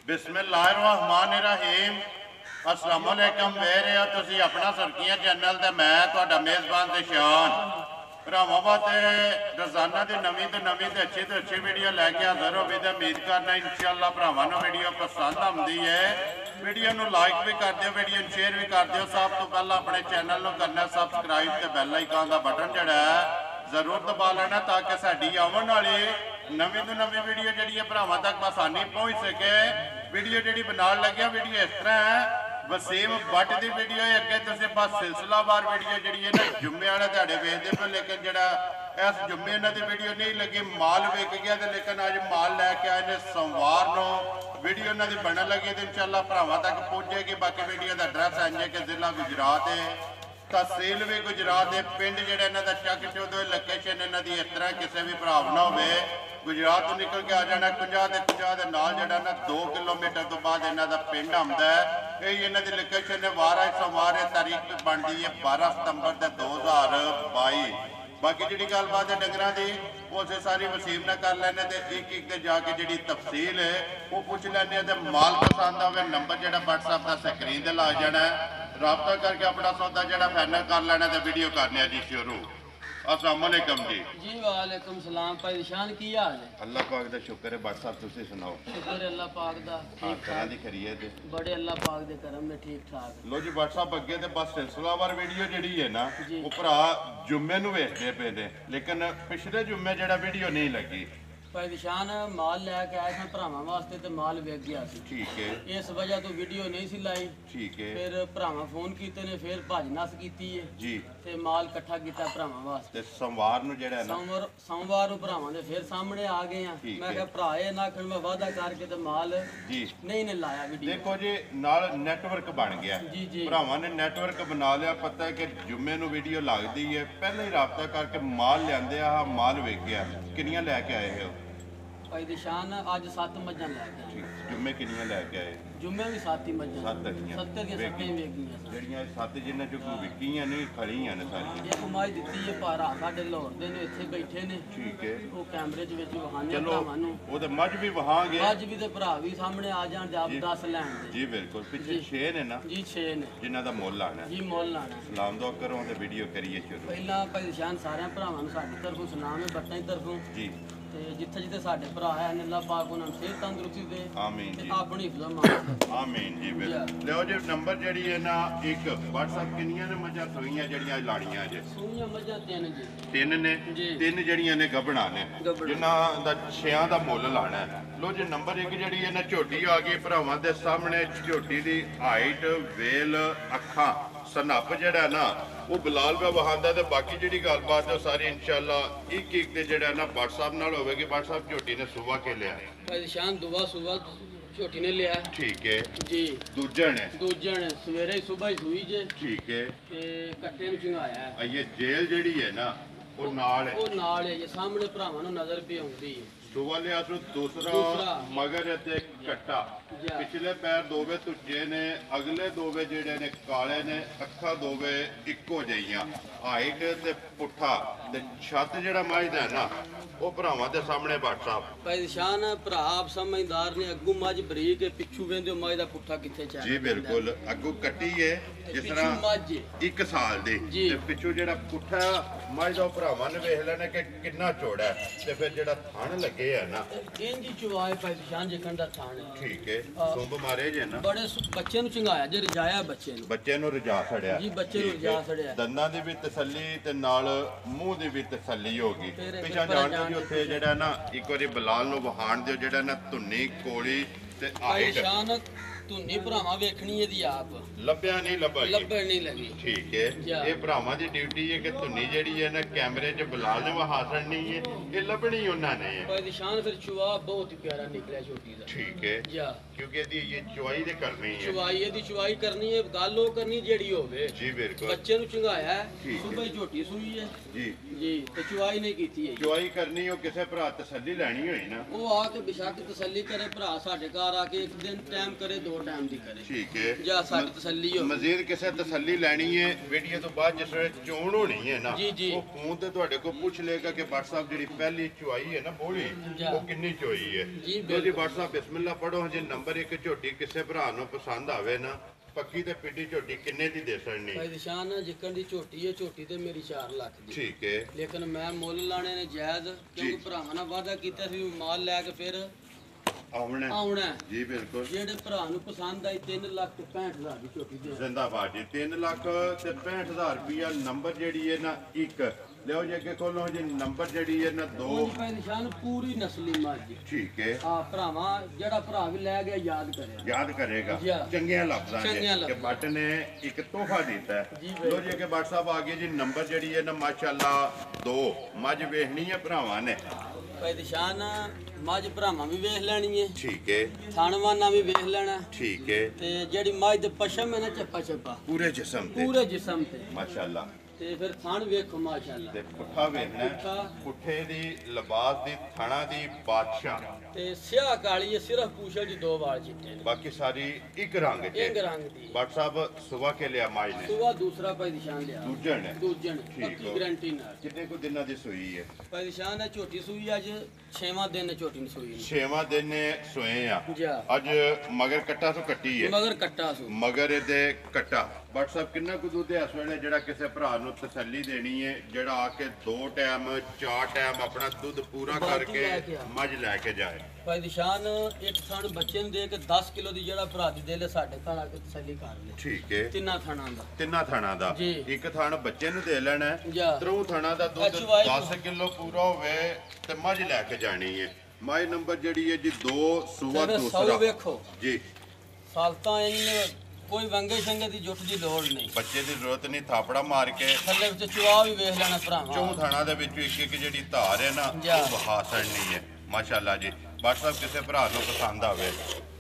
बिस्मिल्लाहिर्रहमानिर्रहीम अस्सलाम वालेकुम वे रहे हो तुसी अपना सरकियां चैनल ते मैं तुहाडा मेज़बान ते शान भरावां वास्ते रोज़ाना की नवीं तो अच्छी वीडियो लैके हाज़र हो भी तो उम्मीद करना इंशाअल्लाह भरावां नूं वीडियो पसंद आती है। वीडियो नूं लाइक भी कर दिओ, वीडियो नूं शेयर भी कर दिओ। सब तो पहला अपने चैनल नूं करना सबसक्राइब ते बैल आइकन का बटन जिहड़ा है जरूर दबा लेना ताकि साडी आउण वाली नवीं तो नवीं वीडियो जिहड़ी है भरावां तक आसानी पहुँच सके। वीडियो जिहड़ी बनाउण लग्या वीडियो इस तरह है वसीम भट्ट की वीडियो है। अगे तुसीं बस सिलसिलावार वीडियो जिहड़ी है ना जुम्मे वाले दिहाड़े वेखदे पे, लेकिन जिहड़ा इस जुम्मे इन्हां दी वीडियो नहीं लगी, माल विक गया तो लेकिन अज माल लैके आए ने सोमवार नूं वीडियो इन्हां दी बनन लगी तो इंशाअल्लाह भरावां तक पहुँचेगी। बाकी वीडियो का एड्रैस इंज कि जिला गुजरात है, तहसील भी गुजरात है, पिंड जिहड़ा इन्हां दा चक चौधो लोकेशन इन्हां दी इस तरह किसी भी भराव ना होवे। गुजरात तो निकल के आ जाना 50 के नाल जिहड़ा ना 2 किलोमीटर तो बाद इन्हां दा पिंड आउंदा है। यही इन्हां दी लोकेशन है। वार सोमवार तारीख बनती है 12 सितंबर 2022। बाकी जी गलबात है डंगर की उस सारी वसीम न कर लेने एक एक जाके जी तफसील है वो पूछ लेने तो माल पसंद आवे नंबर जो व्हाट्सएप का स्क्रीन से ला जाना है, रबता करके अपना सौदा जो फाइनल कर लेना तो वीडियो करने जी शुरू। अस्सलाम वालेकुम जी। जी वालेकुम सलाम भाई शान की हाल है? अल्लाह पाक दा शुक्र है। बात साहब तुसी सुनाओ। शुक्र है अल्लाह पाक दा ठीक ठाक दी खैरियत है बड़े अल्लाह पाक दे करम में ठीक ठाक। लो जी व्हाट्सएप अगे तो बस सिलसिलावार वीडियो जी है ना वो भरा जुम्मे नूं वेखदे पे ने, लेकिन पिछले जुम्मे जेड़ा वीडियो नहीं लगी भाई शान माल लैके आए थे भरावां वास्ते तो माल विक गया सी। ठीक है, इस वजह तो वीडियो नहीं सी लाई। ठीक है, फिर भरावां फोन कीते ने फिर भज नस कीती है जी ते माल इकट्ठा किया भरावां वास्ते। ते सोमवार नूं जेड़ा है ना सोमवार नूं भरावां दे फिर सामने आ गए हैं। मैं कहा भरा ये ना आखण मैं वादा करके ते माल जी नहीं ने लाया वीडियो। देखो जी नाल नेटवर्क बन गया जी जी भरावां ने नेटवर्क बना लिया। पता है कि जुम्मे नूं वीडियो लगदी है, पहले ही राबता करके माल लिआंदे आ, माल विक गया। कितनियां लैके आए हो भाई दिशान अज 7 मझां लैके आए। जुम्मे कितनियां लैके आए? जुम्मे भी 7 ही मझां 7 आईयां 70 दी 7 ही वेच गईयां। ਜਿਹੜੀਆਂ 7 ਜਿਨ੍ਹਾਂ ਚੋਂ ਕੋਈ ਵਿਕੀਆਂ ਨਹੀਂ ਖੜੀਆਂ ਨੇ ਸਾਰੀਆਂ। ਇਹ ਕਮਾਈ ਦਿੱਤੀ ਹੈ ਭਾਰਾ ਸਾਡੇ ਲਾਹੌਰ ਦੇ ਨੇ ਇੱਥੇ ਬੈਠੇ ਨੇ। ਠੀਕ ਹੈ, ਉਹ ਕੈਮਰੇ 'ਚ ਵਿੱਚ ਵਹਾਨੇ ਚਲੋ ਭਰਾਵਾਂ ਨੂੰ। ਉਹ ਤੇ ਮੱਝ ਵੀ ਵਹਾਂਗੇ, ਮੱਝ ਵੀ ਤੇ ਭਰਾ ਵੀ ਸਾਹਮਣੇ ਆ ਜਾਣ ਤੇ ਆਪ ਦੱਸ ਲੈਣ ਦੇ। ਜੀ ਬਿਲਕੁਲ। ਪਿੱਛੇ 6 ਨੇ ਨਾ ਜੀ 6 ਨੇ ਜਿਨ੍ਹਾਂ ਦਾ ਮੁੱਲ ਆਣਾ ਜੀ ਮੁੱਲ ਲਾਣਾ। ਸਲਾਮ ਦੁਆ ਕਰੋ ਤੇ ਵੀਡੀਓ ਕਰੀਏ ਸ਼ੁਰੂ। ਪਹਿਲਾਂ ਭਾਈ ਨਿਸ਼ਾਨ ਸਾਰਿਆਂ ਭਰਾਵਾਂ ਨੂੰ ਸਾਡੀ ਤਰਫੋਂ ਸਲਾਮ ਹੈ, ਬੱਟਾਂ ਦੀ ਤਰਫੋਂ ਜੀ ਤੇ ਜਿੱਥੇ ਜਿੱਥੇ ਸਾਡੇ ਭਰਾ ਹੈ ਨੇ ਅੱਲਾਹ ਪਾਕ ਉਹਨਾਂ ਨੂੰ ਸਿਹਤ ਤੰਦਰੁਸਤੀ ਦੇ ਆਮੀਨ ਤੇ ਜੀ ਆਪਣੀ ਹਿਫਜ਼ ਮਾਨ। ਆਮੀਨ ਜੀ ਬਿਲਕੁਲ। ਲਿਓ ਜੀ ਨੰਬਰ ਜਿਹੜੀ ਹੈ ਨਾ ਇੱਕ WhatsApp ਕਿੰਨੀਆਂ ਨੇ ਮੱਝਾਂ ਸੂਈਆਂ ਜਿਹੜੀਆਂ ਲਾਣੀਆਂ ਜੇ? ਸੂਈਆਂ ਮੱਝਾਂ 3 ਜੀ। 3 ਨੇ, ਜੀ। 3 ਜਿਹੜੀਆਂ ਨੇ ਗੱਭਣਾ ਨੇ ਗੱਭਣਾ। ਜਿਨ੍ਹਾਂ ਦਾ 6 ਦਾ ਮੁੱਲ ਲਾਣਾ ਹੈ। ਲੋ ਜੀ ਨੰਬਰ 1 ਜਿਹੜੀ ਹੈ ਨਾ ਝੋਟੀ ਆ ਗਈ ਭਰਾਵਾਂ ਦੇ ਸਾਹਮਣੇ। ਝੋਟੀ ਦੀ ਹਾਈਟ, ਵੇਲ, ਅੱਖਾਂ, ਸਨੱਪ ਜਿਹੜਾ ਨਾ ਉਹ ਬਲਾਲ ਵਾ ਵਹਾਂਦਾ ਤੇ ਬਾਕੀ ਜਿਹੜੀ ਗੱਲਬਾਤ ਹੈ ਸਾਰੀ ਇਨਸ਼ਾਅੱਲਾ ਇੱਕ ਇੱਕ ਤੇ ਜਿਹੜਾ ਨਾ WhatsApp ਨਾਲ ਹੋਵੇਗੀ। WhatsApp ਝੋਟੀ ਨੇ ਸੁਬਾ ਕੇ ਲਿਆ ਭਾਈ ਨਿਸ਼ਾਨ ਦੁਆ ਸੁਬਾ ਝੋਟੀ ਨੇ ਲਿਆ। ਠੀਕ ਹੈ ਜੀ ਦੂਜਾ ਨੇ ਸਵੇਰੇ ਹੀ ਸੁਬਾ ਹੀ ਸੂਈ ਜੇ ਠੀਕ ਹੈ ਤੇ ਕੱਟੇ ਨੂੰ ਚੰਗਾਇਆ ਹੈ। ਇਹ ਜੇਲ ਜਿਹੜੀ ਹੈ ਨਾ ਉਹ ਨਾਲ ਹੈ, ਉਹ ਨਾਲ ਹੈ ਜੀ ਸਾਹਮਣੇ ਭਰਾਵਾਂ ਨੂੰ ਨਜ਼ਰ ਵੀ ਆਉਂਦੀ ਹੈ। ਸੁਬਾ ਲਿਆ ਤੋਂ ਦੂਸਰਾ ਮਗਰ ਤੇ ਕੱਟਾ। ਪਿਛਲੇ ਪੈਰ ਦੋਵੇਂ ਤੁੱਜੇ ਨੇ, ਅਗਲੇ ਦੋਵੇਂ ਜਿਹੜੇ ਨੇ ਕਾਲੇ ਨੇ, ਅੱਖਾਂ ਦੋਵੇਂ ਇੱਕੋ ਜਿਹੀਆਂ। ਹਾਈਟ ਤੇ ਪੁੱਠਾ ਤੇ ਛੱਤ ਜਿਹੜਾ ਮੱਝ ਦਾ ਨਾ ਉਹ ਭਰਾਵਾਂ ਦੇ ਸਾਹਮਣੇ WhatsApp। ਭਾਈ ਨਿਸ਼ਾਨ ਭਰਾ ਆਪ ਸਮਝਦਾਰ ਨੇ। ਅੱਗੂ ਮੱਝ ਬਰੀਕ ਹੈ, ਪਿੱਛੂ ਵੇਂਦੇ ਮੱਝ ਦਾ ਪੁੱਠਾ ਕਿੱਥੇ ਚੱਲ ਜੀ ਬਿਲਕੁਲ। ਅੱਗੂ ਕੱਟੀ ਹੈ ਜਿਸ ਤਰ੍ਹਾਂ 1 ਸਾਲ ਦੀ ਤੇ ਪਿੱਛੂ ਜਿਹੜਾ ਪੁੱਠਾ ਮੱਝ ਦਾ ਭਰਾਵਾਂ ਨੇ ਵੇਖ ਲੈਣਾ ਕਿ ਕਿੰਨਾ ਚੌੜਾ ਹੈ ਤੇ ਫਿਰ ਜਿਹੜਾ ਥਣ ਲੱਗੇ ਆ ਨਾ ਇੰਜ ਚੁਆਏ ਭਾਈ ਨਿਸ਼ਾਨ ਜਿਕਣ ਦਾ ਥਾਣ ਹੈ। ਠੀਕ ਹੈ। ਸੁੰਬ ਮਾਰੇ ਜੇ ਨਾ ਬੜੇ ਬੱਚੇ ਨੂੰ ਚੰਗਾਇਆ ਜੇ ਰਜਾਇਆ ਬੱਚੇ ਨੂੰ ਰਜਾ ਛੜਿਆ ਜੀ। ਬੱਚੇ ਨੂੰ ਰਜਾ ਛੜਿਆ। ਦੰਦਾਂ ਦੀ ਵੀ ਤਸੱਲੀ ਤੇ ਨਾਲ ਮੂੰਹ ਦੀ ਵੀ ਤਸੱਲੀ ਹੋ ਗਈ। ਪਿਛਾ ਜਾਣ ਦੀ ਉੱਥੇ ਜਿਹੜਾ ਨਾ ਇੱਕ ਵਾਰੀ ਬਲਾਲ ਨੂੰ ਵਹਾਣ ਦਿਓ ਜਿਹੜਾ ਨਾ ਧੁੰਨੀ ਕੋਲੀ ਤੇ ਭਾਈ ਨਿਸ਼ਾਨ ਧੁੰਨੀ ਭਰਾਵਾਂ ਵੇਖਣੀ ਇਹਦੀ ਆਪ ਲੱਭਿਆ ਨਹੀਂ ਲੱਭਾ ਲੱਭਣ ਨਹੀਂ ਲੱਗੀ। ਠੀਕ ਹੈ। ਇਹ ਭਰਾਵਾਂ ਦੀ ਡਿਊਟੀ ਹੈ ਕਿ ਧੁੰਨੀ ਜਿਹੜੀ ਹੈ ਨਾ ਕੈਮਰੇ 'ਚ ਬਲਾਲ ਨੇ ਵਹਾਸਣ ਨਹੀਂ ਹੈ, ਇਹ ਲੱਭਣੀ ਉਹਨਾਂ ਨੇ ਹੈ। ਭਾਈ ਨਿਸ਼ਾਨ ਫਿਰ ਚੁਆ ਬਹੁਤ ਹੀ ਪਿਆਰਾ ਨਿਕਲਿਆ ਛੋਟੀ ਦਾ। ਠੀਕ ਹੈ ਜੀ ਕਿਉਂਕਿ ਇਹਦੀ ਇਹ ਚੁਆਈ ਦੇ ਕਰਨੀ ਹੈ। ਚੁਆਈ ਇਹਦੀ ਚੁਆਈ ਕਰਨੀ ਹੈ, ਗੱਲ ਉਹ ਕਰਨੀ ਜਿਹੜੀ ਹੋਵੇ। ਜੀ ਬਿਲਕੁਲ। ਬੱਚੇ ਨੂੰ ਚੰਗਾਇਆ ਸੁਬਹ ਝੋਟੀ ਸੂਈ ਹੈ ਜੀ ਜੀ ਤੇ ਚੁਆਈ ਨਹੀਂ ਕੀਤੀ ਹੈ। ਚੁਆਈ ਕਰਨੀ ਉਹ ਕਿਸੇ ਭਰਾ ਤਸੱਲੀ ਲੈਣੀ ਹੋਈ ਨਾ ਉਹ ਆ ਕੇ ਬਿਸ਼ੱਕ ਤਸੱਲੀ ਕਰੇ ਭਰਾ ਸਾਡੇ ਘਰ ਆ ਕੇ 1 ਦਿਨ ਟਾਈਮ ਕਰੇ 2 ਦੋ ਟਾਈਮ ਦੀ ਕਰੇ ਠੀਕ ਹੈ ਜਾਂ ਸਾਡੀ ਤਸੱਲੀ ਹੋ ਮਜ਼ੀਦ ਕਿਸੇ ਤਸੱਲੀ ਲੈਣੀ ਹੈ ਵੀਡੀਓ ਤੋਂ ਬਾਅਦ ਜਿਸ ਵੇਲੇ ਚੋਣ ਹੋਣੀ ਹੈ ਨਾ ਜੀ, ਜੀ। ਉਹ ਫੋਨ ਤੇ ਤੁਹਾਡੇ ਕੋਲ ਪੁੱਛ ਲੇਗਾ ਕਿ ਡਾਕਟਰ ਸਾਹਿਬ ਜਿਹੜੀ ਪਹਿਲੀ ਚੁਆਈ ਹੈ ਨਾ ਬੋਲੀ ਜਾ। ਉਹ ਕਿੰਨੀ ਚੋਈ ਹੈ ਜੀ, ਲੋ ਜੀ ਡਾਕਟਰ ਸਾਹਿਬ ਬਿਸਮਿਲ੍ਲਾ ਪੜੋ ਜੇ ਨੰਬਰ 1 ਝੋਟੀ ਕਿਸੇ ਭਰਾ ਨੂੰ ਪਸੰਦ ਆਵੇ ਨਾ ਪੱਕੀ ਤੇ ਪਿੱਡੀ ਝੋਟੀ ਕਿੰਨੇ ਦੀ ਦੇ ਸਕਣੀ ਭਾਈ ਨਿਸ਼ਾਨ ਜਿੱਕਣ ਦੀ ਝੋਟੀ ਹੈ ਝੋਟੀ ਤੇ ਮੇਰੀ 4 ਲੱਖ ਦੀ ਠੀਕ ਹੈ ਲੇਕਿਨ ਮੈਂ ਮੁੱਲ ਲਾਣੇ ਨੇ ਜਾਇਜ਼ ਕਿਉਂਕਿ ਭਰਾਵਾਂ ਨਾਲ ਵਾਅਦਾ ਕੀਤਾ ਸੀ ਵੀ ਮਾਲ ਲੈ ਕੇ ਫਿਰ ਆਉਣਾ ਆਉਣਾ ਹੈ। ਜੀ ਬਿਲਕੁਲ ਜਿਹੜੇ ਭਰਾ ਨੂੰ ਪਸੰਦ ਆਈ 3,65,000 ਦੀ ਝੋਟੀ ਦੇ ਜ਼ਿੰਦਾਬਾਦ ਜੀ 3,65,000 ਰੁਪਇਆ ਨੰਬਰ ਜਿਹੜੀ ਹੈ ਨਾ ਇੱਕ ਲਿਓ ਜੇ ਅੱਗੇ ਖੋਲੋ ਜੀ ਨੰਬਰ ਜਿਹੜੀ ਹੈ ਨਾ 2 ਉਹ ਭਾਈ ਨਿਸ਼ਾਨ ਪੂਰੀ ਨਸਲੀ ਮੱਝ ਠੀਕ ਹੈ ਆ ਭਰਾਵਾਂ ਜਿਹੜਾ ਭਰਾ ਵੀ ਲੈ ਗਿਆ ਯਾਦ ਕਰਿਆ ਯਾਦ ਕਰੇਗਾ ਜੀ ਹਾਂ। ਚੰਗੀਆਂ ਲਫ਼ਜ਼ਾਂ ਚੰਗੀਆਂ ਚ ਕਿ ਲਫ਼ਜ਼ਾਂ। ਬੱਟ ਨੇ ਇੱਕ ਤੋਹਫਾ ਦਿੱਤਾ ਹੈ ਜੀ ਬਿਲਕੁਲ। ਲੋ ਜੀ ਕਿ ਬੱਟ ਸਾਹਿਬ ਆ ਗਏ ਜੀ ਨੰਬਰ ਜਿਹੜੀ ਹੈ ਨਾ ਮਾਸ਼ਾਅੱਲਾ 2 ਮੱਝ ਵੇਖਣੀ ਹੈ ਭਰਾਵਾਂ ਨੇ ਭਾਈ ਨਿਸ਼ਾਨ ਮੱਝ ਭਰਾਵਾਂ ਵੀ ਵੇਖ ਲੈਣੀ ਹੈ ਠੀਕ ਹੈ ਥਾਣਵਾਨਾ ਵੀ ਵੇਖ ਲੈਣਾ ਠੀਕ ਹੈ ਤੇ ਜਿਹੜੀ ਮੱਝ ਦੇ ਪਸ਼ਮ ਹੈ ਨਾ ਚੱਪਾ ਚੱਪਾ ਪੂਰੇ ਜਿਸਮ ਤੇ ਪੂਰੇ ਜਿਸਮ ਤੇ ਮਾਸ਼ਾਅੱਲਾ ਤੇ ਫਿਰ ਥਣ ਵੇਖੋ ਮਾਸ਼ਾਅੱਲਾ ਤੇ ਪੁੱਠਾ ਵੇਖਣਾ ਹੈ। ਪੁੱਠਾ। ਪੁੱਠੇ ਦੀ ਲਿਬਾਸ ਦੀ ਥਣਾ ਦੀ ਬਾਦਸ਼ਾਹ ਤੇ ਸਿਆਹ ਕਾਲੀ ਹੈ ਸਿਰਫ ਪੂਛਲ ਦੀ 2 ਵਾਲ ਚਿੱਟੇ ਨੇ ਬਾਕੀ ਸਾਰੀ ਇੱਕ ਰੰਗ ਇੱਕ ਚ ਰੰਗ ਦੀ ਬੱਟ ਸਾਹਿਬ ਸੁਬਾ ਕੇ ਲਿਆ ਮਾਈ ਨੇ ਸੁਬਾ ਦੂਸਰਾ ਭਾਈ ਨਿਸ਼ਾਨ ਲਿਆ ਦੂਜਣ ਹੈ ਦੂਜਣ ਠੀਕ ਪੱਕੀ ਹੋ। ਗਰੰਟੀ ਨਾਲ ਕਿੰਨੇ ਕੁ ਦਿਨਾਂ ਦੀ ਸੂਈ ਹੈ ਭਾਈ ਨਿਸ਼ਾਨ ਹੈ ਝੋਟੀ ਸੂਈ ਅੱਜ 6ਵਾਂ ਦਿਨ ਹੈ ਝੋਟੀ ਨੂੰ ਸੂਈ ਨੂੰ 6ਵਾਂ ਦਿਨ ਨੇ ਸੋਏ ਆ ਜਾ ਅੱਜ ਮਗਰ ਕੱਟਾ ਤੋਂ ਕੱਟੀ ਹੈ ਮਗਰ ਕੱਟਾ ਸੂ ਮਗਰ ਇਹਦੇ ਕੱਟਾ ਬਟ ਸਾਹਿਬ ਕਿੰਨਾ ਕੁ ਦੁੱਧ ਹੈ ਇਸ ਵੇਲੇ ਜਿਹੜਾ ਕਿਸੇ ਭਰਾ ਨੂੰ ਤਸੱਲੀ ਦੇਣੀ ਹੈ ਜਿਹੜਾ ਆ ਕੇ 2 ਟਾਈਮ 4 ਟਾਈਮ ਆਪਣਾ ਦੁੱਧ ਪੂਰਾ ਬਾਲਟੀ ਕਰਕੇ ਲੈ ਕੇ ਆ। ਮੱਝ ਲੈ ਕੇ ਜਾਏ ਭਾਈ ਨਿਸ਼ਾਨ ਇੱਕ ਥਣ ਬੱਚੇ ਨੂੰ ਦੇ ਕੇ 10 ਕਿਲੋ ਦੀ ਜਿਹੜਾ ਭਰਾ ਦੀ ਦਿਲ ਹੈ ਸਾਡੇ ਘਰ ਆ ਕੇ ਤਸੱਲੀ ਕਰ ਲੈ ਠੀਕ ਹੈ ਤਿੰਨਾਂ ਥਣਾਂ ਦਾ ਤਿੰਨਾਂ ਥਾਣਾ ਦਾ ਜੀ। ਇੱਕ ਥਾਣ ਬੱਚੇ ਨੂੰ ਦੇ ਲੈਣਾ ਹੈ ਜਾ। ਤਰੋ ਥਾਣਾ ਦਾ ਦੁੱਧ HY 10 ਕਿਲੋ ਪੂਰਾ ਹੋਵੇ ਤੇ ਮੱਝ ਲੈ ਕੇ ਜਾਣੀ ਹੈ ਮਾਈ ਨੰਬਰ ਜਿਹੜੀ ਹੈ ਜੀ 2 ਸੂਆ ਤੇ ਸੌ ਦੂਸਰਾ ਵੇਖੋ ਜੀ ਸਾਲਤਾਂ ਇਹਨੇ ਕੋਈ ਵੰਗੇ ਸ਼ੰਗੇ ਦੀ ਜੁੱਟ ਦੀ ਲੋੜ ਨਹੀਂ ਬੱਚੇ ਦੀ ਜ਼ਰੂਰਤ ਨਹੀਂ ਥਾਪੜਾ ਮਾਰ ਕੇ ਥੱਲੇ ਵਿੱਚ ਚੁਆ ਵੀ ਵੇਖ ਲੈਣਾ ਭਰਾਵਾ ਚੌਂ ਥਾਣਾ ਦੇ ਵਿੱਚੋਂ ਇੱਕ ਇੱਕ ਜਿਹੜੀ ਧਾਰ ਹੈ ਨਾ ਜਾ। ਉਹ ਵਹਾ ਸੜਨੀ ਹੈ ਮਾਸ਼ਾਅੱਲਾ ਜੀ ਬਟ ਸਾਹਿਬ ਕਿਸੇ ਭਰਾ ਨੂੰ ਪਸੰਦ ਆਵੇ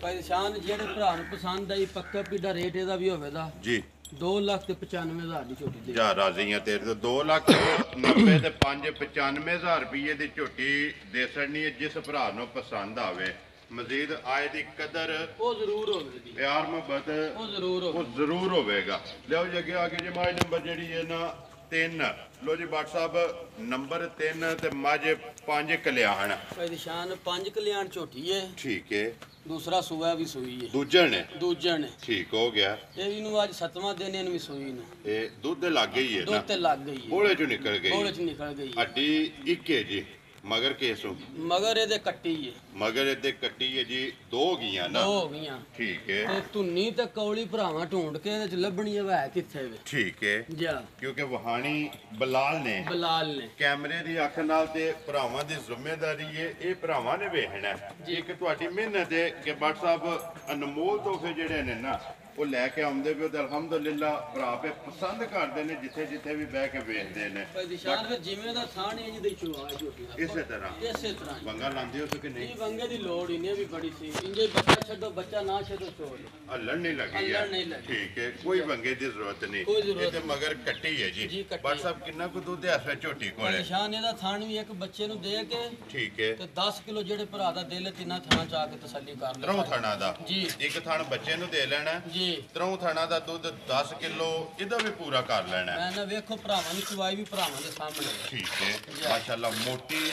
ਭਾਈ ਨਿਸ਼ਾਨ ਜਿਹੜੇ ਭਰਾ ਨੂੰ ਪਸੰਦ ਆਈ ਪੱਕਾ ਪੀਡਾ ਰੇਟ ਇਹਦਾ ਵੀ ਹੋਵੇਗਾ ਜੀ 2,95,000 ਦੀ ਝੋਟੀ ਦੇ ਜਾ ਰਾਜ਼ੀਆਂ ਤੇਰੇ ਤੋਂ 2,90,000 ਤੇ 5,95,000 ਰੁਪਏ ਦੀ ਝੋਟੀ ਦੇ ਸੜਨੀ ਹੈ ਜਿਸ ਭਰਾ ਨੂੰ ਪਸੰਦ ਆਵੇ ਮਜ਼ੀਦ ਆਏ ਦੀ ਕਦਰ ਉਹ ਜ਼ਰੂਰ ਹੋਵੇਗੀ ਪਿਆਰ ਮੁਹੱਬਤ ਉਹ ਜ਼ਰੂਰ ਹੋਵੇਗੀ ਉਹ ਜ਼ਰੂਰ ਹੋਵੇਗਾ ਲਿਓ ਜੀ ਅੱਗੇ ਆ ਕੇ ਜੀ ਮਾਈ ਨੰਬਰ ਜਿਹੜੀ ਹੈ ਨਾ 3 ਲੋ ਜੀ ਬਾਟ ਸਾਹਿਬ ਨੰਬਰ 3 ਤੇ ਮੱਝ 5 ਕਲਿਆਣ ਭਾਈ ਨਿਸ਼ਾਨ 5 ਕਲਿਆਣ ਝੋਟੀ ਹੈ ਠੀਕ ਹੈ ਦੂਸਰਾ ਸੂਆ ਵੀ ਸੂਈ ਹੈ ਦੂਜਣ ਨੇ ਦੂਜਾ ਨੇ ਠੀਕ ਹੋ ਗਿਆ ਇਹ ਵੀ ਨੂੰ ਅੱਜ 7ਵਾਂ ਦਿਨ ਇਹਨੂੰ ਵੀ ਸੂਈ ਨੂੰ ਇਹ ਦੁੱਧ ਦੇ ਲੱਗ ਗਈ ਹੈ ਦੁੱਧ ਨਾ ਤੇ ਲੱਗ ਗਈ ਹੈ ਬੋਲੇ ਚੋਂ ਨਿਕਲ ਗਈ ਬੋਲੇ ਚ ਨਿਕਲ ਗਈ ਹੈ ਹੱਡੀ ਇੱਕ ਹੈ ਜੀ ਮਗਰ ਕੇਸੋਂ ਮਗਰ ਇਹਦੇ ਕੱਟੀ ਹੈ ਮਗਰ ਇਹਦੇ ਕੱਟੀ ਹੈ ਜੀ 2 ਗਈਆਂ ਨਾ ਦੋ ਹੋ ਗਈਆਂ ਠੀਕ ਹੈ ਤੇ ਧੁੰਨੀ ਤੇ ਕੌਲੀ ਭਰਾਵਾਂ ਢੂੰਡ ਕੇ ਇਹਦੇ ਚ ਲੱਭਣੀ ਹੈ ਕਿੱਥੇ ਵੇ ਠੀਕ ਹੈ ਜਾ ਕਿਉਂਕਿ ਵਹਾਣੀ ਬਲਾਲ ਨੇ ਬਲਾਲ ਨੇ ਕੈਮਰੇ ਦੀ ਅੱਖ ਨਾਲ ਤੇ ਭਰਾਵਾਂ ਦੀ ਜ਼ਿੰਮੇਵਾਰੀ ਹੈ ਇਹ ਭਰਾਵਾਂ ਨੇ ਵੇਖਣਾ ਹੈ। ਇੱਕ ਤੁਹਾਡੀ ਮਿਹਨਤ ਹੈ ਕਿ ਬਾਟ ਸਾਹਿਬ ਅਨਮੋਲ ਤੋਹਫੇ ਜਿਹੜੇ ਨੇ ਨਾ ਉਹ ਲੈ ਕੇ ਆਉਂਦੇ ਵੀ ਤੇ ਅਲਹਮਦੁਲਿਲਾ ਭਰਾ ਪੇ ਪਸੰਦ ਕਰਦੇ ਨੇ ਜਿੱਥੇ ਜਿੱਥੇ ਵੀ ਬਹਿ ਕੇ ਵੇਖਦੇ ਨੇ ਭਾਈ ਨਿਸ਼ਾਨ ਫਿਰ ਜਿਵੇਂ ਦਾ ਥਾਣ ਹੈ ਜਿਹਦੇ ਚੁਆ ਹੈ ਝੋਟੀ ਦਾ ਇਸੇ ਤਰ੍ਹਾਂ ਇਸੇ ਤਰ੍ਹਾਂ ਹੀ। ਵੰਗਾ ਲਾਉਂਦੇ ਹੋ ਕਿ ਨਹੀਂ ਇਹ ਵੰਗੇ ਦੀ ਲੋੜ ਹੀ ਨਹੀਂ ਵੀ ਬੜੀ ਸੀ ਇੰਜੇ ਬੱਚਾ ਛੱਡੋ ਬੱਚਾ ਨਾ ਛੱਡੋ ਛੋੜ ਹੱਲਣ ਨਹੀਂ ਲੱਗੀ ਹੱਲਣ ਹੈ ਨਹੀਂ ਲੱਗੀ। ਠੀਕ ਹੈ ਕੋਈ ਵੰਗੇ ਦੀ ਜ਼ਰੂਰਤ ਨਹੀਂ ਕੋਈ ਜ਼ਰੂਰਤ ਇਹ ਤੇ ਮਗਰ ਕੱਟੀ ਹੈ ਜੀ, ਜੀ ਕੱਟੀ ਬਾਟ ਹੈ। ਸਾਹਿਬ ਕਿੰਨਾ ਕੁ ਦੁੱਧ ਹੈ ਇਸ ਝੋਟੀ ਭਾਈ ਕੋਲੇ ਨਿਸ਼ਾਨ ਇਹਦਾ ਥਾਣ ਵੀ ਇੱਕ ਬੱਚੇ ਨੂੰ ਦੇ ਕੇ ਠੀਕ ਹੈ ਤੇ 10 ਕਿਲੋ ਜਿਹੜੇ ਭਰਾ ਦਾ ਦਿਲ ਹੈ ਤਿੰਨਾਂ ਥਾਣਾ ਚ ਆ ਕੇ ਤਸੱਲੀ ਕਰ ਲੈ ਤਰੋਂ ਥਾਣਾ ਦਾ ਜੀ ਇੱਕ ਥਾਣ ਬੱਚੇ ਨੂੰ ਦੇ ਲੈਣਾ ਜੀ ਤਰੋਂ ਥਾਣਾ ਦਾ ਦੁੱਧ 10 ਕਿਲੋ ਇਹਦਾ ਵੀ ਪੂਰਾ ਕਰ ਲੈਣਾ ਮੈਂ ਨਾ ਵੇਖੋ ਭਰਾਵਾਂ ਦੀ ਚੁਵਾਈ ਵੀ ਭਰਾਵਾਂ ਦੇ ਸਾਹਮਣੇ ਹੈ। ਠੀਕ ਹੈ ਮਾਸ਼ਾਅੱਲਾ ਮੋਟੀ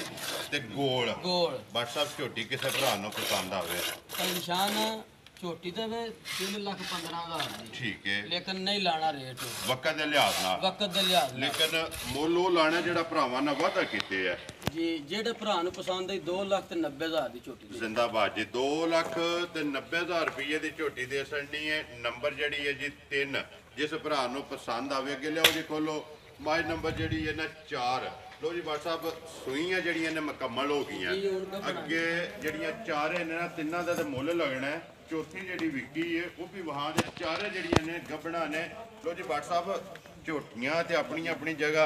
ਤੇ ਗੋਲ ਗੋਲ ਬਟ ਸਾਹਿਬ ਝੋਟੀ ਕਿਸੇ ਭਰਾ ਨੂੰ ਪਸੰਦ ਆਵੇ ਭਾਈ ਨਿਸ਼ਾਨ ਝੋਟੀ ਤੇ ਵੇ 3,15,000 ਦੀ ਠੀਕ ਹੈ ਲੇਕਿਨ ਨਹੀਂ ਲਾਣਾ ਰੇਟ ਵਕਤ ਦੇ ਲਿਹਾਜ਼ ਨਾਲ ਵਕਤ ਦੇ ਲਿਹਾਜ਼ ਨਾਲ। ਲੇਕਿਨ ਮੁੱਲ ਉਹ ਲਾਣਾ ਜਿਹੜਾ ਭਰਾਵਾਂ ਨਾਲ ਵਾਅਦਾ ਕੀਤੇ ਆ ਜੀ ਜਿਹੜੇ ਭਰਾ ਨੂੰ ਪਸੰਦ ਆਈ 2,90,000 ਦੀ ਝੋਟੀ ਦੀ ਜ਼ਿੰਦਾਬਾਦ ਜੀ 2,90,000 ਰੁਪਏ ਦੀ ਝੋਟੀ ਦੇ ਸੜਨੀ ਹੈ ਨੰਬਰ ਜਿਹੜੀ ਹੈ ਜੀ 3 ਜਿਸ ਭਰਾ ਨੂੰ ਪਸੰਦ ਆਵੇ ਅੱਗੇ ਲਿਆਓ ਜੀ ਖੋਲੋ ਮਾਈ ਨੰਬਰ ਜਿਹੜੀ ਹੈ ਨਾ 4 ਲੋ ਜੀ ਬਾਟ ਸਾਹਿਬ ਸੂਈਆਂ ਜਿਹੜੀਆਂ ਨੇ ਮੁਕੰਮਲ ਹੋ ਗਈਆਂ ਜੀ, ਹੁਣ ਤਾਂ ਅੱਗੇ ਜਿਹੜੀਆਂ ਚਾਰੇ ਨੇ ਨਾ ਤਿੰਨਾਂ ਦਾ ਤੇ ਮੁੱਲ ਲੱਗਣਾ ਹੈ ਚੌਥੀ ਜਿਹੜੀ ਵਿਕੀ ਹੈ ਉਹ ਵੀ ਵਹਾਂ ਦੇ ਚਾਰੇ ਜਿਹੜੀਆਂ ਨੇ ਗੱਬਣਾ ਨੇ ਲੋ ਜੀ ਬਾਟ ਸਾਹਿਬ ਝੋਟੀਆਂ ਤੇ ਆਪਣੀ ਆਪਣੀ ਜਗ੍ਹਾ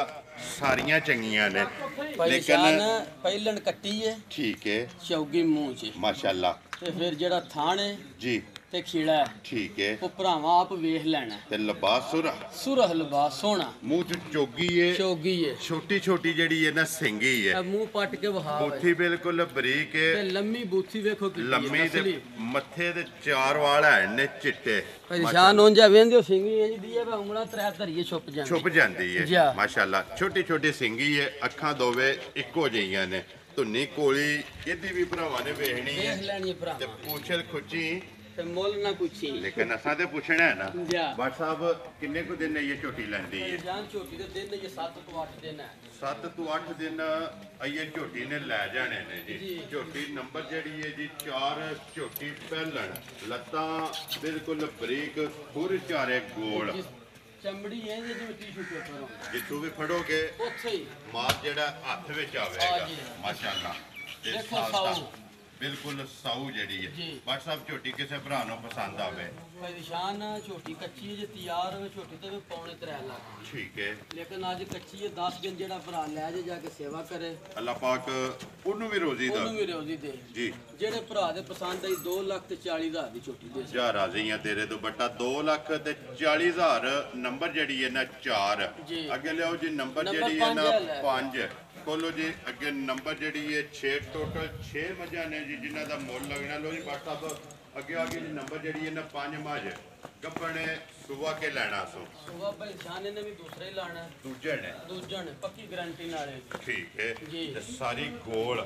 ਸਾਰੀਆਂ ਚੰਗੀਆਂ ਨੇ ਭਾਈ ਨਿਸ਼ਾਨ ਪਹਿਲਣ ਕੱਟੀ ਹੈ ਠੀਕ ਹੈ ਚੌਗੀ ਮੂੰਹ 'ਚ ਮਾਸ਼ਾਅੱਲਾ ਤੇ ਫਿਰ ਜਿਹੜਾ ਥਾਣ ਹੈ ਜੀ ਤੇ ਖੀੜਾ ਹੈ। ਠੀਕ ਹੈ ਉਹ ਭਰਾਵਾਂ ਆਪ ਵੇਖ ਲੈਣਾ। ਤੇ ਲਿਬਾਸ ਸੁਰਾ ਸੁਰਖ ਲਿਬਾਸ ਸੋਹਣਾ, ਮੂੰਹ ਚ ਚੋਗੀ ਏ, ਚੋਗੀ ਏ, ਛੋਟੀ ਛੋਟੀ ਜਿਹੜੀ ਹੈ ਨਾ ਸਿੰਗੀ ਇਹ ਹੈ, ਮੂੰਹ ਪੱਟ ਕੇ ਵਹਾ ਬੂਥੀ ਬਿਲਕੁਲ ਬਰੀਕ ਤੇ ਹੈ, ਲੰਮੀ ਬੂਥੀ ਵੇਖੋ ਕਿੰਨੀ ਲੰਮੀ ਤੇ ਅਸਲੀ। ਮੱਥੇ ਦੇ 4 ਵਾਲ ਹੈ ਨੇ ਚਿੱਟੇ, ਪਰੇਸ਼ਾਨ ਹੋਣ ਜਾ ਵੇਂਦੇ ਸਿੰਗੀ ਇੰਜ ਦੀ ਹੈ ਵਾ ਉਂਗਲਾਂ ਤਰੇ ਧਰੀਏ ਛੁਪ ਜਾਂਦੀ। ਛੁਪ ਜਾਂਦੀ ਹੈ। ਜਾ। ਮਾਸ਼ਾਅੱਲਾ ਛੋਟੀ ਛੋਟੀ ਸਿੰਗੀ ਹੈ, ਅੱਖਾਂ ਦੋਵੇਂ ਇੱਕੋ ਜਿਹੀਆਂ ਨੇ, ਧੁੰਨੀ ਕੋਲੀ ਇਹਦੀ ਵੀ ਭਰਾਵਾਂ ਨੇ ਵੇਖਣੀ ਵੇਖ ਹੈ ਲੈਣੀ ਤੇ ਭਰਾਵਾਂ ਪੂਛਲ ਖੁੱਚੀ, ਤੇ ਮੁੱਲ ਨਾ ਪੁੱਛੀ। ਲੇਕਿਨ ਅਸਾਂ ਤੇ ਪੁੱਛਣਾ ਹੈ ਨਾ ਜਾ। ਬਾਟ ਸਾਹਿਬ ਕਿੰਨੇ ਕੁ ਦਿਨ ਇਹ ਝੋਟੀ ਲੈਂਦੀ ਹੈ? ਜਾਨ ਝੋਟੀ ਦੇ ਦਿਨ ਇਹ 7 ਤੋਂ 8 ਦਿਨ ਹੈ। 7 ਤੋਂ 8 ਦਿਨ ਇਹ ਝੋਟੀ ਨੇ ਲੈ ਜਾਣੇ ਨੇ ਜੀ। ਜੀ। ਝੋਟੀ ਨੰਬਰ ਜਿਹੜੀ ਹੈ ਜੀ 4, ਝੋਟੀ ਪਹਿਲਣ, ਲੱਤਾਂ ਬਿਲਕੁਲ ਬਰੀਕ, ਖੁਰ ਚਾਰੇ ਗੋਲ, ਜਿਸ ਚਮੜੀ ਹੈ ਜਿਵੇਂ ਟਿਸ਼ੂ ਪੇਪਰ ਹੁੰਦਾ, ਜਿੱਥੋਂ ਵੀ ਫੜੋਗੇ ਉੱਥੇ ਹੀ ਮਾਸ ਜਿਹੜਾ ਹੱਥ ਵਿੱਚ ਆਵੇਗਾ। ਆ ਜੀ। ਮਾਸ਼ਾਅੱਲਾ ਤੇ ਦੇਖੋ ਸਾਫ਼ ਸਾਊ। ਸਾਫ਼, ਬਿਲਕੁਲ ਸਾਊ ਜਿਹੜੀ ਜੀ। ਹੈ। ਬਾਟ ਸਾਹਿਬ ਝੋਟੀ ਕਿਸੇ ਭਰਾ ਨੂੰ ਪਸੰਦ ਆਵੇ, ਪਰੇਸ਼ਾਨ ਝੋਟੀ ਕੱਚੀ ਹੈ, ਜੇ ਤਿਆਰ ਹੋਵੇ ਝੋਟੀ ਤੇ ਵੀ ਪੌਣੇ 3 ਲੱਖ। ਠੀਕ ਹੈ, ਲੇਕਿਨ ਅੱਜ ਕੱਚੀ ਹੈ, 10 ਦਿਨ ਜਿਹੜਾ ਭਰਾ ਲੈ ਜੇ ਜਾ ਕੇ ਸੇਵਾ ਕਰੇ ਅੱਲਾਹ ਪਾਕ ਉਹਨੂੰ ਵੀ ਰੋਜ਼ੀ ਦਾ ਉਹਨੂੰ ਵੀ ਰੋਜ਼ੀ ਦੇ। ਜੀ। ਜਿਹੜੇ ਭਰਾ ਦੇ ਪਸੰਦ ਆਈ 2 ਲੱਖ ਤੇ 40,000 ਦੀ ਝੋਟੀ ਦੇ। ਜਾ ਰਾਜ਼ੀਆਂ ਤੇਰੇ ਤੋਂ ਬੱਟਾ 2,40,000 ਨੰਬਰ ਜਿਹੜੀ ਹੈ ਨਾ 4 ਜੀ। ਅੱਗੇ ਲਿਆਓ ਜੀ ਨੰਬਰ ਨੰਬਰ ਜਿਹੜੀ ਹੈ ਨਾ ਪੰਜ ਹੈ। 5 ਕੋਲੋ ਜੀ। ਅੱਗੇ ਨੰਬਰ ਜਿਹੜੀ ਹੈ 6, ਟੋਟਲ 6 ਮੱਝਾਂ ਨੇ ਜੀ ਜਿਨ੍ਹਾਂ ਦਾ ਮੁੱਲ ਲੱਗਣਾ। ਲੋ ਜੀ ਬਾਟ ਸਾਹਿਬ ਅੱਗੇ ਆ ਗਈ ਜੀ ਨੰਬਰ ਜਿਹੜੀ ਹੈ ਨਾ 5 ਮੱਝ ਗੱਪਣੇ ਸੁਬਾ ਕੇ ਲੈਣਾ ਸੋ ਸੁਬਾ ਪਰੇਸ਼ਾਨ ਨੇ ਵੀ ਦੂਸਰਾ ਹੀ ਲਾਣਾ ਹੈ। ਦੂਜੇ ਨੇ। ਦੂਜਾ ਨੇ ਪੱਕੀ ਗਾਰੰਟੀ ਨਾਲ ਹੈ। ਠੀਕ ਹੈ ਜੀ। ਤੇ ਸਾਰੀ ਗੋਲ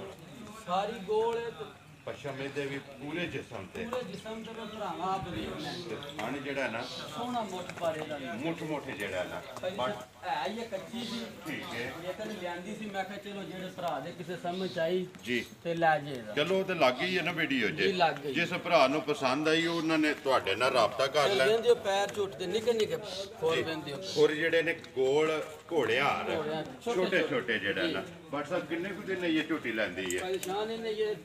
ਸਾਰੀ ਗੋਲ ਹੈ ਤੇ ਪਸ਼ਮੇ ਦੇ ਵੀ ਪੂਰੇ ਜਿਸਮ ਤੇ ਪੂਰੇ ਜਿਸਮ ਤੇ ਭਰਾਵਾ ਆਪ ਵੇਖਣਾ ਹੈ। ਥਣ ਜਿਹੜਾ ਨਾ ਸੋਹਣਾ ਮੁੱਠ ਪਾਰੇ ਦਾ ਵੀ। ਮੁੱਠ ਮੁੱਠ ਜਿਹੜਾ ਨਾ ਬਟ ਹੈ ਇਹ ਕੱਚੀ ਸੀ, ਠੀਕ ਹੈ ਲੇਕਿਨ ਲਿਆਂਦੀ ਸੀ। ਮੈਂ ਕਿਹਾ ਚਲੋ ਜਿਹੜੇ ਭਰਾ ਦੇ ਕਿਸੇ ਸਮਝ ਆਈ ਜੀ। ਤੇ ਲੈ ਜਾਏਗਾ। ਚਲੋ ਉਹ ਤੇ ਲੱਗ ਗਈ ਹੈ ਨਾ ਵੀਡੀਓ ਜੀ, ਲੱਗ ਗਈ। ਜਿਸ ਭਰਾ ਨੂੰ ਪਸੰਦ ਆਈ ਉਹਨਾਂ ਨੇ ਤੁਹਾਡੇ ਨਾਲ ਰਾਬਤਾ ਕਰ ਲੈਣਾ। ਵੇਂਦੇ ਪੈਰ ਝੁੱਟਦੇ ਨਿੱਕੇ ਨਿੱਕੇ ਖੋਲ ਵੇਂਦੇ ਹੋਰ ਜਿਹੜੇ ਨੇ ਗੋਲ ਘੋੜਿਆਰ ਘੋੜਿਆਰ, ਛੋਟੇ ਛੋਟੇ ਜਿਹੜਾ ਜੀ। ਨਾ ਬਟ ਸਾਹਿਬ ਕਿੰਨੇ ਕੁ ਦਿਨ ਇਹ ਝੋਟੀ ਲੈਂਦੀ ਹੈ? ਪਰੇਸ਼ਾਨ ਇਹਨੇ ਇਹ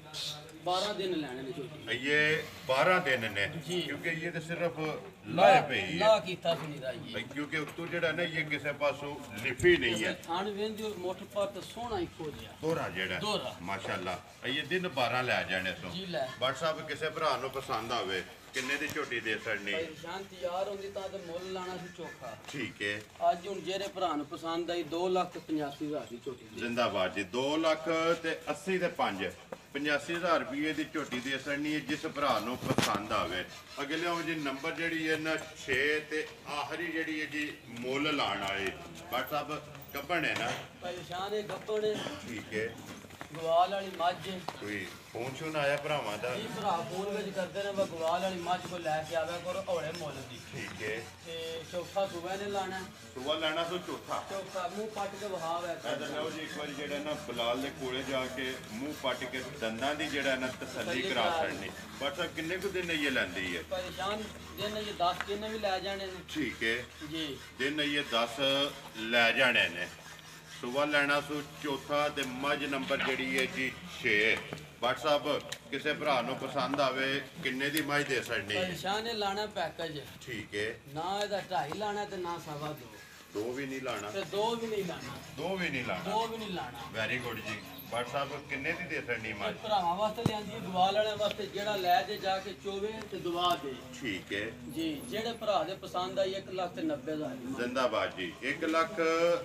12 ਦਿਨ ਲੈਣੇ ਨੇ ਝੋਟੀ। ਇਹ 12 ਦਿਨ ਨੇ ਜੀ। ਕਿਉਂਕਿ ਇਹ ਤੇ ਸਿਰਫ ਲਾਏ ਪਈ ਹੈ ਲਾ ਕੀਤਾ ਸੀ ਨਹੀਂ ਰਾਈ। ਕਿਉਂਕਿ ਉੱਤੋਂ ਜਿਹੜਾ ਨਾ ਇਹ ਕਿਸੇ ਪਾਸੋਂ ਲਿਫੀ ਨਹੀਂ ਹੈ। ਥਾਣ ਵੇਂਦੇ ਮੁੱਠ ਪਰ ਤੇ ਸੋਹਣਾ ਇੱਕੋ ਜਿਹਾ ਦੋਹਰਾ ਜਿਹੜਾ ਦੋਹਰਾ। ਮਾਸ਼ਾਅੱਲਾ ਇਹ ਦਿਨ 12 ਲੈ ਜਾਣੇ ਸੋ ਜੀ ਲੈ। ਬਟ ਸਾਹਿਬ ਕਿਸੇ ਭਰਾ ਨੂੰ ਪਸੰਦ ਆਵੇ ਕਿੰਨੇ ਦੀ ਝੋਟੀ ਦੇ ਸਕਣੀ? ਪਰੇਸ਼ਾਨ ਤਿਆਰ ਹੁੰਦੀ ਤਾਂ ਤੇ ਮੁੱਲ ਲਾਣਾ ਸੀ ਚੋਖਾ। ਠੀਕ ਹੈ ਅੱਜ ਹੁਣ ਜਿਹੜੇ ਭਰਾ ਨੂੰ ਪਸੰਦ ਆਈ 2,85,000 ਦੀ ਝੋਟੀ ਦੀ। ਜ਼ਿੰਦਾਬਾਦ ਜੀ। 2 ਲੱਖ ਤੇ 80 ਤੇ 5 85,000 ਰੁਪਏ ਦੀ ਝੋਟੀ ਦੇ ਸਕਣੀ ਹੈ ਜਿਸ ਭਰਾ ਨੂੰ ਪਸੰਦ ਆਵੇ। ਅੱਗੇ ਲਿਆਓ ਜੀ ਨੰਬਰ ਜਿਹੜੀ ਹੈ ਨਾ 6 ਤੇ ਆਖਰੀ ਜਿਹੜੀ ਹੈ ਜੀ ਮੁੱਲ ਲਾਣ ਵਾਲੀ ਬਟ ਸਾਹਿਬ ਕੱਪਣ ਹੈ ਨਾ। ਪਰੇਸ਼ਾਨ ਇਹ ਗੱਪਣ ਠੀਕ ਹੈ ਗਵਾਲ ਵਾਲੀ ਮੱਝ। ਕੋਈ ਫੋਨ ਸ਼ੋਨ ਆਇਆ ਭਰਾਵਾਂ ਦਾ? ਜੀ ਭਰਾ ਫੋਨ ਵਿੱਚ ਕਰਦੇ ਨੇ ਵਾ ਗਵਾਲ ਵਾਲੀ ਮੱਝ ਕੋ ਲੈ ਕੇ ਆਵੇ ਕਰੋ ਹੌਲੇ ਮੁੱਲ ਦੀ। ਠੀਕ ਹੈ ਤੇ ਚੌਥਾ ਸੁਬਹ ਨੇ ਲਾਣਾ। ਸੁਬਾ ਲੈਣਾ ਸੋ ਚੌਥਾ। ਚੌਥਾ ਮੂੰਹ ਪੱਟ ਕੇ ਵਹਾਵੇ। ਇਧਰ ਲਓ ਜੀ ਇੱਕ ਵਾਰੀ ਜਿਹੜਾ ਨਾ ਬਲਾਲ ਦੇ ਕੋਲੇ ਜਾ ਕੇ ਮੂੰਹ ਪੱਟ ਕੇ ਦੰਦਾਂ ਦੀ ਜਿਹੜਾ ਨਾ ਤਸੱਲੀ ਕਰਾ ਛੱਡਣੀ। ਬਟ ਸਾਹਿਬ ਕਿੰਨੇ ਕੁ ਦਿਨ ਇਹ ਲੈਂਦੀ ਹੈ? ਪਰੇਸ਼ਾਨ ਦਿਨ ਇਹ 10 ਦਿਨ ਵੀ ਲੈ ਜਾਣੇ ਨੇ। ਠੀਕ ਹੈ ਜੀ। ਦਿਨ ਇਹ 10 ਲੈ ਜਾਣੇ ਨੇ। ਸੁਬਾ ਲੈਣਾ ਸੋ ਚੌਥਾ ਤੇ ਮੱਝ ਨੰਬਰ ਜਿਹੜੀ ਹੈ ਜੀ 6 ਬਟ ਸਾਹਿਬ ਕਿਸੇ ਭਰਾ ਨੂੰ ਪਸੰਦ ਆਵੇ ਕਿੰਨੇ ਦੀ ਮੱਝ ਦੇ ਸਕਣੀ? ਪਰੇਸ਼ਾਨ ਇਹ ਲਾਣਾ ਪੈਕੇਜ। ਠੀਕ ਹੈ ਨਾ ਇਹਦਾ 2.5 ਲਾਣਾ ਤੇ ਨਾ 2.5। 2 ਵੀ ਨਹੀਂ ਲਾਣਾ? ਤੇ 2 ਵੀ ਨਹੀਂ ਲਾਣਾ। 2 ਵੀ ਨਹੀਂ ਲਾਣਾ। 2 ਵੀ ਨਹੀਂ ਲਾਣਾ। ਵੈਰੀ ਗੁੱਡ ਜੀ। ਬਟ ਸਾਹਿਬ ਕਿੰਨੇ ਦੀ ਦੇ ਸਕਣੀ ਇਹ ਮੱਝ? ਭਰਾਵਾਂ ਵਾਸਤੇ ਲਿਆਂਦੀ ਹੈ, ਗਵਾਲ ਵਾਲਿਆਂ ਵਾਸਤੇ ਜਿਹੜਾ ਲੈ ਜੇ ਜਾ ਕੇ ਚੋਵੇ ਤੇ ਦਵਾ ਦੇ। ਠੀਕ ਹੈ ਜੀ। ਜਿਹੜੇ ਭਰਾ ਦੇ ਪਸੰਦ ਆਈ 1,90,000 ਦੀ। ਜ਼ਿੰਦਾਬਾਦ ਜੀ। 1 ਲੱਖ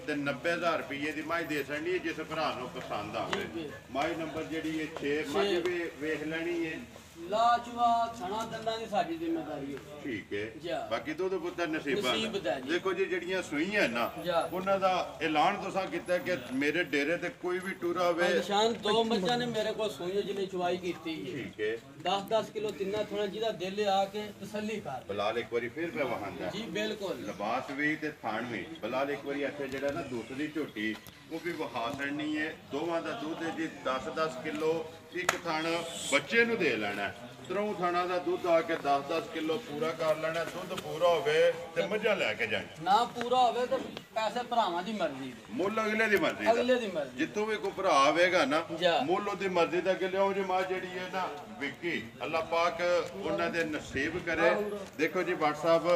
ਤੇ 90,000 ਰੁਪਏ ਦੀ ਮੱਝ ਦੇ ਸਕਣੀ ਹੈ ਜਿਸ ਭਰਾ ਨੂੰ ਪਸੰਦ ਆਵੇ। ਜੀ। ਮੱਝ ਨੰਬਰ ਜਿਹੜੀ ਹੈ 6 ਮੱਝ ਵੀ ਵੇਖ ਲੈਣੀ ਹੈ। ਲਾਚਵਾ ਛਣਾ ਦੰਦਾਂ ਦੀ ਸਾਡੀ ਜ਼ਿੰਮੇਵਾਰੀ ਹੈ। ਠੀਕ ਜਾ। ਹੈ ਬਾਕੀ ਦੁੱਧ ਪੁੱਤਰ ਨਸੀਬਾਂ ਨਸੀਬ ਦਾ ਜੀ। ਦੇਖੋ ਜੀ ਜਿਹੜੀਆਂ ਸੂਈਆਂ ਨਾ ਜਾ। ਉਹਨਾਂ ਦਾ ਐਲਾਨ ਤੁਸੀਂ ਕੀਤਾ ਕਿ ਮੇਰੇ ਡੇਰੇ ਤੇ ਕੋਈ ਵੀ ਟੂਰ ਆਵੇ। ਪਰੇਸ਼ਾਨ 2 ਮੱਝਾਂ ਨੇ ਮੇਰੇ ਕੋਲ ਸੂਈਆਂ ਜਿਹਨੇ ਚਵਾਈ ਕੀਤੀ ਹੈ। ਠੀਕ ਹੈ 10-10 ਕਿਲੋ ਤਿੰਨਾ ਥੋੜਾ ਜਿਹਦਾ ਦਿਲ ਆ ਕੇ ਤਸੱਲੀ ਕਰ। ਬਲਾਲ ਇੱਕ ਵਾਰੀ ਫਿਰ ਪੈ ਵਹਾਂਦਾ ਜੀ ਬਿਲਕੁਲ। ਲਿਬਾਸ ਵੀ ਤੇ ਥਾਣ ਵੀ। ਬਲਾਲ ਇੱਕ ਵਾਰੀ ਇੱਥੇ ਜਿਹੜਾ ਨਾ ਦੁੱਧ ਦੀ ਝੋਟੀ ਉਹ ਵੀ ਵਹਾ ਛੱਡਣੀ ਹੈ। ਦੋਵਾਂ ਦਾ ਦੁੱਧ ਹੈ ਜੀ 10-10 ਕਿਲੋ। ਇੱਕ ਥਣ ਬੱਚੇ ਨੂੰ ਦੇ ਲੈਣਾ। ਤਰੋਂ ਥਾਣਾ ਦਾ ਦੁੱਧ ਆ ਕੇ 10-10 ਕਿਲੋ ਪੂਰਾ ਕਰ ਲੈਣਾ। ਦੁੱਧ ਪੂਰਾ ਹੋਵੇ ਤੇ ਮੱਝਾਂ ਲੈ ਕੇ ਜਾਣੀ। ਨਾ ਪੂਰਾ ਹੋਵੇ ਤਾਂ ਪੈਸੇ ਭਰਾਵਾਂ ਦੀ ਮਰਜ਼ੀ ਦੇ। ਮੁੱਲ ਅਗਲੇ ਦੀ ਮਰਜ਼ੀ ਦਾ। ਅਗਲੇ ਦੀ ਮਰਜ਼ੀ। ਜਿੱਥੋਂ ਵੀ ਕੋਈ ਭਰਾ ਆਵੇਗਾ ਨਾ ਜਾ। ਮੁੱਲ ਉਹਦੀ ਮਰਜ਼ੀ ਦਾ ਕਿ ਲਿਆਓ ਜੀ ਮਾਂ ਜਿਹੜੀ ਹੈ ਨਾ ਵਿੱਕੀ ਅੱਲਾਹ ਪਾਕ ਉਹਨਾਂ ਦੇ ਨਸੀਬ ਕਰੇ। ਦੇਖੋ ਜੀ ਬਾਟ ਸਾਹਿਬ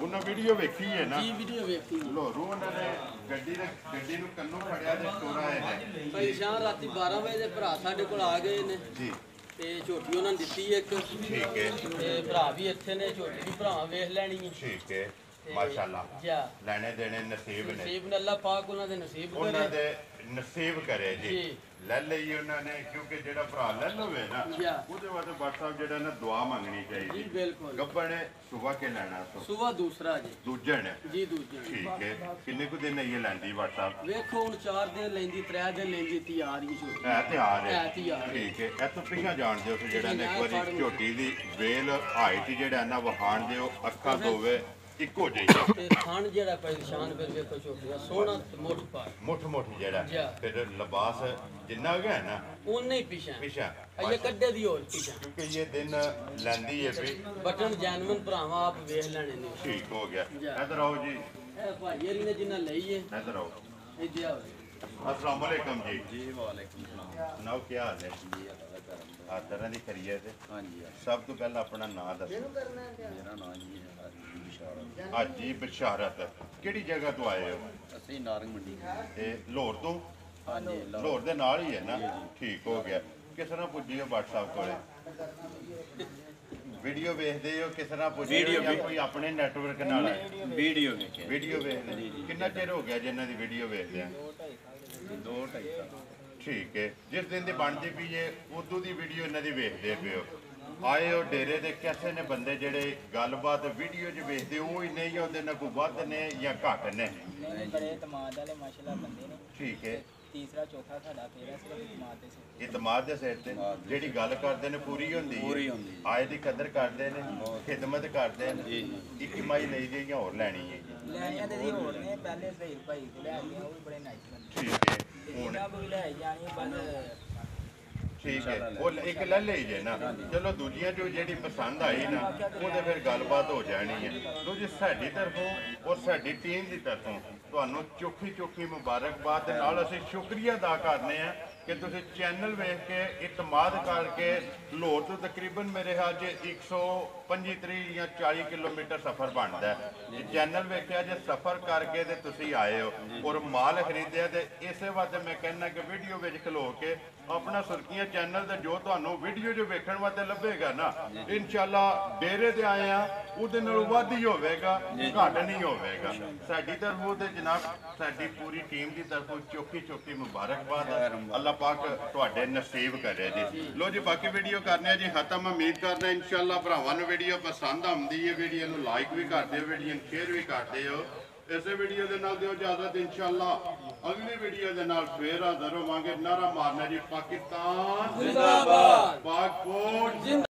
ਉਹਨਾਂ ਵੀਡੀਓ ਵੇਖੀ ਹੈ ਨਾ। ਜੀ ਵੀਡੀਓ ਵੇਖੀ। ਲੋਰੂ ਉਹਨਾਂ ਨੇ ਗੱਡੀ ਨੂੰ ਕੰਨੋਂ ਫੜਿਆ ਤੇ ਤੋਰਾ ਆਏ ਨੇ ਪਰੇਸ਼ਾਨ ਰਾਤੀ 12 ਵਜੇ ਦੇ ਭਰਾ ਸਾਡੇ ਕੋਲ ਆ ਗਏ ਨੇ ਜੀ। ਤੇ ਝੋਟੀ ਉਹਨਾਂ ਨੇ ਦਿੱਤੀ ਇੱਕ ਠੀਕ ਹੈ ਤੇ ਭਰਾ ਵੀ ਇੱਥੇ ਨੇ, ਝੋਟੀ ਵੀ ਭਰਾਵਾਂ ਵੇਖ ਲੈਣੀ ਹੈ। ਠੀਕ ਹੈ ਮਾਸ਼ਾਅੱਲਾ ਜਾ ਲੈਣੇ ਦੇਣੇ ਨਸੀਬ ਨੇ ਨਸੀਬ ਨੇ ਅੱਲਾਹ ਪਾਕ ਉਹਨਾਂ ਦੇ ਨਸੀਬ ਉਹਨਾਂ ਕਰੇ। ਦੇ ਨਸੀਬ ਕਰੇ ਜੀ ਜੀ। ਲੈ ਲਈ ਉਹਨਾਂ ਨੇ ਕਿਉਂਕਿ ਜਿਹੜਾ ਭਰਾ ਲੈ ਲਵੇ ਨਾ ਜਾ ਉਹਦੇ ਵਾਸਤੇ ਬਾਟ ਸਾਹਿਬ ਜਿਹੜਾ ਨਾ ਦੁਆ ਮੰਗਣੀ ਜੀ ਚਾਹੀਦੀ ਬਿਲਕੁਲ। ਗੱਬੜ ਨੇ ਸੁਬਾ ਕੇ ਲੈਣਾ ਤੋਂ ਸੁਬਾ ਦੂਸਰਾ ਜੀ ਦੂਜੇ ਨੇ ਜੀ ਦੂਜਾ ਠੀਕ ਹੈ ਕਿੰਨੇ ਕੁ ਦਿਨ ਇਹ ਲੈਂਦੀ ਬਾਟ ਸਾਹਿਬ ਵੇਖੋ ਹੁਣ 4 ਦਿਨ ਲੈਂਦੀ 3 ਦਿਨ ਲੈਂਦੀ ਤਿਆਰ ਹੀ ਝੋਟੀ ਹੈ ਤੇ ਆ ਰਹੇ ਹੈ ਤਿਆਰ ਠੀਕ ਹੈ ਇਹ ਤੋਂ ਪਿੱਛਾ ਜਾਣਦੇ ਹੋ ਕਿ ਜਿਹੜਾ ਨੇ ਇੱਕ ਵਾਰੀ ਝੋਟੀ ਦੀ ਵੇਲ ਹਾਈਟ ਜਿਹੜਾ ਨਾ ਵਹਾਣ ਦਿਓ ਅੱਖਾਂ ਦੋਵੇ ਇੱਕੋ ਜਿਹੀ ਤੇ ਖਾਣ ਜਿਹੜਾ ਪਰੇਸ਼ਾਨ ਫਿਰ ਵੇਖੋ ਝੋਟੀ ਦਾ ਸੋਹਣਾ ਤੇ ਮੁੱਠ ਪਾ ਮੁੱਠ ਜਿਹੜਾ ਜਾ। ਫਿਰ ਲਿਬਾਸ ਜਿੰਨਾ ਹੋ ਗਿਆ ਨਾ ਉਹਨੇ ਹੀ ਪਿਛਾ ਪਿੱਛਾ ਇਹ ਕੱਢੇ ਦੀ ਹੋਰ ਪਿਛਾ ਕਿਉਂਕਿ ਇਹ ਦਿਨ ਲੈਂਦੀ ਹੈ ਵੀ ਬਟਨ ਜੈਨੂਨ ਭਰਾਵਾਂ ਆਪ ਵੇਖ ਲੈਣੇ ਨੇ। ਠੀਕ ਹੋ ਗਿਆ ਜਾ। ਇਧਰ ਆਓ ਜੀ ਇਹ ਭਾਈ ਹਰੀ ਨੇ ਜਿੰਨਾ ਲਈਏ ਇਧਰ ਆਓ ਇਹ ਦਿਆ अस्सलाम वालेकुम जी जी वालेकुम सलाम नाव क्या हाल है जी अल्लाह का करम आ तरह दी खैरियत है हाँ जी सब तो पहले अपना नाम दसो मेरा नाम जी है हाजी बिशारत हाजी बशारत ਕਿਹੜੀ ਜਗ੍ਹਾ ਤੋਂ ਆਏ ਹੋ ਅਸੀਂ ਨਾਰੰਗ ਮੰਡੀ ਤੇ ਲਾਹੌਰ ਤੋਂ हाँ जी ਲਾਹੌਰ ਦੇ ਨਾਲ ਹੀ ਹੈ ਨਾ ਠੀਕ ਹੋ ਗਿਆ ਕਿਸ ਤਰ੍ਹਾਂ ਪੁੱਜੀ ਹੋ WhatsApp ਕੋਲੇ ਵੀਡੀਓ ਵੇਖਦੇ ਹੋ ਕਿਸ ਤਰ੍ਹਾਂ ਪੁੱਜੀ ਹੋ ਜਾਂ ਕੋਈ ਆਪਣੇ ਨੈਟਵਰਕ ਨਾਲ ਆਏ वीडियो देखे ਵੀਡੀਓ ਵੇਖਦੇ ਕਿੰਨਾ ਚਿਰ ਹੋ ਗਿਆ ਜਿਨ੍ਹਾਂ ਦੀ ਵੀਡੀਓ ਵੇਖਦੇ ਆ 2-2.5 साल ਠੀਕ ਹੈ ਜਿਸ ਦਿਨ ਦੀ ਬਣਦੀ ਪਈ ਏ ਉਦੋਂ ਦੀ ਵੀਡੀਓ ਇਹਨਾਂ ਦੀ ਵੇਖਦੇ ਪਿਓ ਆਏ ਉਹ ਡੇਰੇ ਦੇ ਕਿਸੇ ਨੇ ਬੰਦੇ ਜਿਹੜੇ ਗੱਲਬਾਤ ਵੀਡੀਓ 'ਚ ਵੇਖਦੇ ਉਹ ਹੀ ਨਹੀਂ ਉਹਦੇ ਨਾਲ ਕੋਈ ਵੱਧ ਨੇ ਜਾਂ ਘੱਟ ਨੇ ਨਹੀਂ ਬੜੇ ਇਤਮਾਦ ਵਾਲੇ ਮਾਸ਼ਾਅੱਲਾ ਬੰਦੇ ਨੇ। ਠੀਕ ਹੈ ਤੀਸਰਾ ਚੌਥਾ ਸਾਡਾ ਫੇਰਾ ਸਿਰਫ ਇਤਮਾਦ ਦੇ ਸਿਰ ਇਤਮਾਦ ਦੇ ਸਿਰ ਤੇ ਜਿਹੜੀ ਗੱਲ ਕਰਦੇ ਨੇ ਪੂਰੀ ਹੁੰਦੀ ਹੈ पूरी होंगी ਆਏ ਦੀ ਕਦਰ ਕਰਦੇ ਨੇ ਖਿਦਮਤ ਕਰਦੇ ਨੇ ਇੱਕ ਮਾਈ ਲਈ ਦੀ ਜਾਂ ਹੋਰ ਲੈਣੀ ਹੈ ਜੀ ਲੈਣੀਆਂ ਤੇ ਦੀ ਹੋਰ ਨੇ ਪਹਿਲੇ ਸਹੀਰ ਭਾਈ ਕੋਲ ਲੈ ਗਏ ਉਹ ਵੀ ਬੜੇ ਨਾਈਸ ਬੰਦੇ ਠੀਕ ਹੈ ਤੇ ਹੁਣ ਇਹਨਾਂ ਕੋਲ ਵੀ ਲੈ ਜਾਣੀ ਬਸ ਠੀਕ ਹੈ ਉਹ ਇੱਕ ਲੈ ਲਈ ਜੇ ਨਾ ਚਲੋ ਦੂਜੀਆਂ ਚੋਂ ਜਿਹੜੀ ਪਸੰਦ ਆਈ ਨਾ ਉਹਦੇ ਫਿਰ ਗੱਲਬਾਤ ਹੋ ਜਾਣੀ ਹੈ ਲੋ ਜੀ ਸਾਡੀ ਤਰਫੋਂ ਔਰ ਸਾਡੀ ਟੀਮ ਦੀ ਤਰਫੋਂ ਤੁਹਾਨੂੰ ਚੋਖੀ ਮੁਬਾਰਕਬਾਦ ਦੇ ਨਾਲ ਅਸੀਂ ਸ਼ੁਕਰੀਆ ਅਦਾ ਕਰਨੇ ਆ ਕਿ ਤੁਸੀਂ ਚੈਨਲ ਵੇਖ ਕੇ ਇਤਮਾਦ ਕਰਕੇ ਲਾਹੌਰ ਤੋਂ ਤਕਰੀਬਨ ਮੇਰੇ ਖਿਆਲ 'ਚ 125 ਜਾਂ 40 ਕਿਲੋਮੀਟਰ ਸਫ਼ਰ ਬਣਦਾ ਹੈ ਜੇ ਚੈਨਲ ਵੇਖਿਆ ਜੇ ਸਫ਼ਰ ਕਰਕੇ ਤੇ ਤੁਸੀਂ ਆਏ ਹੋ ਔਰ ਮਾਲ ਖਰੀਦਿਆ ਤੇ ਇਸੇ ਵਾਸਤੇ ਮੈਂ ਕਹਿੰਦਾ ਕਿ ਵੀਡੀਓ ਵਿੱਚ ਖਲੋ ਕੇ ਆਪਣਾ ਸੁਰਖੀਆਂ ਚੈਨਲ ਤੇ ਜੋ ਤੁਹਾਨੂੰ ਵੀਡੀਓ 'ਚ ਵੇਖਣ ਵਾਸਤੇ ਲੱਭੇਗਾ ਨਾ ਇਨਸ਼ਾਅੱਲਾ ਡੇਰੇ ਤੇ ਆਏ ਆ ਉਹਦੇ ਨਾਲ ਵੱਧ ਹੀ ਹੋਵੇਗਾ ਘੱਟ ਨਹੀਂ ਹੋਵੇਗਾ ਸਾਡੀ ਤਰਫੋਂ ਤੇ ਜਨਾਬ ਸਾਡੀ ਪੂਰੀ ਟੀਮ ਦੀ ਤਰਫੋਂ ਚੋਖੀ ਮੁਬਾਰਕਬਾਦ ਅੱਲਾਹ ਪਾਕ ਤੁਹਾਡੇ ਨਸੀਬ ਕਰੇ ਜੀ ਲੋ ਜੀ ਬਾਕੀ ਵੀਡੀਓ ਕਰਨੇ ਆ ਜੀ ਖਤਮ ਉਮੀਦ ਕਰਦਾ ਇਨਸ਼ਾਅੱਲਾ ਭਰਾਵਾਂ ਨੂੰ ਵੀਡੀਓ ਪਸੰਦ ਆਉਂਦੀ ਹੈ ਵੀਡੀਓ ਨੂੰ ਲਾਈਕ ਵੀ ਕਰਦੇ ਹੋ ਵੀਡੀਓ ਨੂੰ ਸ਼ੇਅਰ ਵੀ ਕਰਦੇ ਹੋ ਇਸੇ ਵੀਡੀਓ ਦੇ ਨਾਲ ਦਿਓ ਇਜਾਜ਼ਤ ਇਨਸ਼ਾਅੱਲਾ ਅਗਲੀ ਵੀਡੀਓ ਦੇ ਨਾਲ ਫੇਰ ਹਾਜ਼ਰ ਹੋਵਾਂਗੇ ਨਾਰਾ ਮਾਰਨਾ ਜੀ ਪਾਕਿਸਤਾਨ ਜ਼ਿੰਦਾਬਾਦ ਪਾਕ ਫੌਜ